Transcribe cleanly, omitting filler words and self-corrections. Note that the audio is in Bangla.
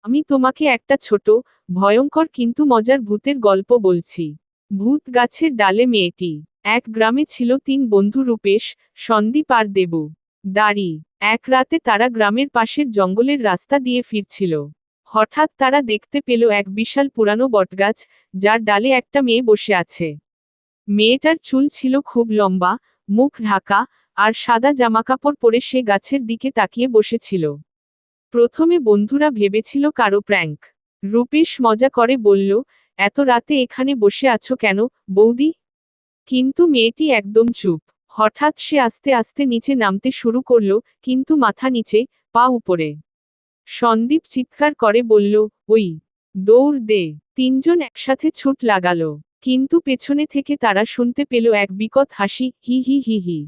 আমি তোমাকে একটা ছোট, ভয়ঙ্কর কিন্তু মজার ভূতের গল্প বলছি। ভূত গাছের ডালে মেয়েটি। এক গ্রামে ছিল 3 বন্ধু, রূপেশ, সন্দীপ আর দেবু। দাড়ি। এক রাতে তারা গ্রামের পাশের জঙ্গলের রাস্তা দিয়ে ফিরছিল। হঠাৎ তারা দেখতে পেল এক বিশাল পুরানো বটগাছ, যার ডালে একটা মেয়ে বসে আছে। মেয়েটার চুল ছিল খুব লম্বা, মুখ ঢাকা, আর সাদা জামাকাপড় পরে সে গাছের দিকে তাকিয়ে বসেছিল। প্রথমে বন্ধুরা ভেবেছিল কারো প্র্যাঙ্ক। রূপেশ মজা করে বলল, এত রাতে এখানে বসে আছো কেন, বৌদি? কিন্তু মেয়েটি একদম চুপ। হঠাৎ সে আস্তে আস্তে নিচে নামতে শুরু করলো, কিন্তু মাথা নিচে, পা উপরে। সন্দীপ চিৎকার করে বলল, ওই, দৌড় দে। 3জন একসাথে ছুট লাগালো। কিন্তু পেছনে থেকে তারা শুনতে পেল এক বিকট হাসি, হি হি হি হি।